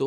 2